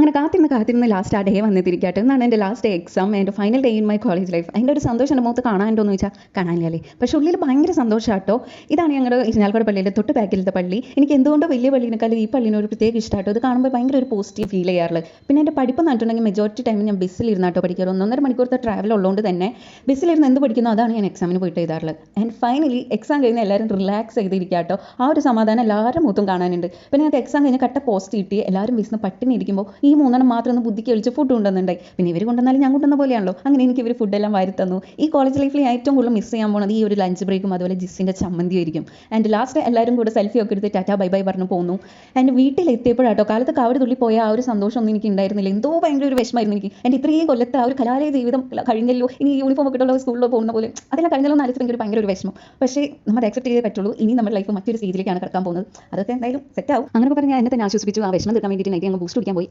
അങ്ങനെ കാത്തിരുന്ന് ലാസ്റ്റ് ആ ഡേ വന്നെത്തിരിക്കട്ടെ. എന്നാണ് എൻ്റെ ലാസ്റ്റ് ഡേ എക്സാം, എൻ്റെ final day in my college life. അതിൻ്റെ ഒരു സന്തോഷം എൻ്റെ മുഖത്ത് കാണാനുണ്ടോ എന്ന് ചോദിച്ചാൽ കാണാനില്ലേ. പക്ഷേ ഉള്ളിൽ ഭയങ്കര സന്തോഷമാട്ടോ. ഇതാണ് ഞങ്ങളുടെ ഇരിഞ്ഞാലക്കുട പള്ളിയിലെ തൊട്ട് ബാക്കിലത്തെ പള്ളി. എനിക്ക് എന്തുകൊണ്ടോ വലിയ പള്ളിനേക്കാളും ഈ പള്ളിന് ഒരു പ്രത്യേക ഇഷ്ടമാട്ടോ. ഇത് കാണുമ്പോൾ ഭയങ്കര ഒരു പോസിറ്റീവ് ഫീൽ ചെയ്യാറുള്ളത്. പിന്നെ എൻ്റെ പഠിപ്പ് എന്നിട്ടുണ്ടെങ്കിൽ മെജോറിറ്റി ടൈം ഞാൻ ബസ്സിലിരുന്നാട്ടോ പഠിക്കാറ്. 1.5 മണിക്കൂറത്തെ ട്രാവൽ ഉള്ളതുകൊണ്ട് തന്നെ ബസ്സിലിരുന്ന് എന്ത് പഠിക്കുന്നു അതാണ് ഞാൻ എക്സാമിന് പോയിട്ട് എഴുതാറുള്ളത്. ആൻഡ് ഫൈനലി എക്സാം കഴിഞ്ഞ് എല്ലാവരും റിലാക്സ് ചെയ്തിരിക്കാട്ടോ. ആ ഒരു സമാധാനം എല്ലാവരും മുഖത്തും കാണാനുണ്ട്. പിന്നെ ഞങ്ങൾക്ക് എക്സാം കഴിഞ്ഞ് കട്ട പോസ്റ്റ് കിട്ടി. എല്ലാവരും വിസിന് പട്ടിണി ഇരിക്കുമ്പോൾ ഈ 3 മാത്രം ഒന്ന് ബുദ്ധിക്ക് കളിച്ച് ഫുഡ് കൊണ്ടുവന്നുണ്ടായി. പിന്നെ ഇവർ കൊണ്ടുവന്നാലും ഞാൻ കൊണ്ടുവന്ന പോലെയാണല്ലോ. അങ്ങനെ എനിക്ക് ഇവർ ഫുഡെല്ലാം വാരി തന്നു. ഈ കോളേജ് ലൈഫിൽ ഏറ്റവും കൂടുതൽ മിസ് ചെയ്യാൻ പോകുന്നത് ഈ ഒരു ലഞ്ച് ബ്രേക്കും അതുപോലെ ജിസ്സിൻ്റെ ചമ്മന്തി ആയിരിക്കും. ആൻഡ് ലാസ്റ്റ് എല്ലാവരും കൂടെ സെൽഫി ഒക്കെ എടുത്ത് ടാറ്റാ ബൈ ബൈ പറഞ്ഞു പോന്നു. ആൻഡ് വീട്ടിലെത്തിയപ്പോഴാട്ടോ കാലത്ത് കാവടി തുള്ളി പോയ ആ ഒരു സന്തോഷം ഒന്നും എനിക്ക് ഉണ്ടായിരുന്നില്ല. എന്തോ ഭയങ്കര ഒരു വിഷമമായിരുന്നു എനിക്ക്. എൻ്റെ ഇത്രയും കൊല്ലത്തെ ആ ഒരു കലാലയ ജീവിതം കഴിഞ്ഞല്ലോ, ഇനി യൂണിഫോം ഒക്കെ ഇട്ടുള്ള സ്കൂളിൽ പോകുന്ന പോലെ അതെല്ലാം കഴിഞ്ഞല്ലോ എന്ന് ആലോചിച്ച് ഭയങ്കര ഒരു വിഷമം. പക്ഷേ നമ്മൾ ആക്സെപ്റ്റ് ചെയ്തേ പറ്റുള്ളൂ. ഇനി നമ്മുടെ ലൈഫ് മറ്റൊരു സ്റ്റേജിലേക്കാണ് കിടക്കാൻ പോകുന്നത്. അതൊക്കെ എന്തായാലും സെറ്റ് ആവും. അങ്ങനെ പറഞ്ഞാൽ എന്നെ തന്നെ ആശ്വസിപ്പിച്ചു. ആ വിഷമം തീർക്കാൻ വേണ്ടിയിട്ട് നൈറ്റ് ഞങ്ങൾ ബൂസ്റ്റ് കുടിക്കാൻ പോയി.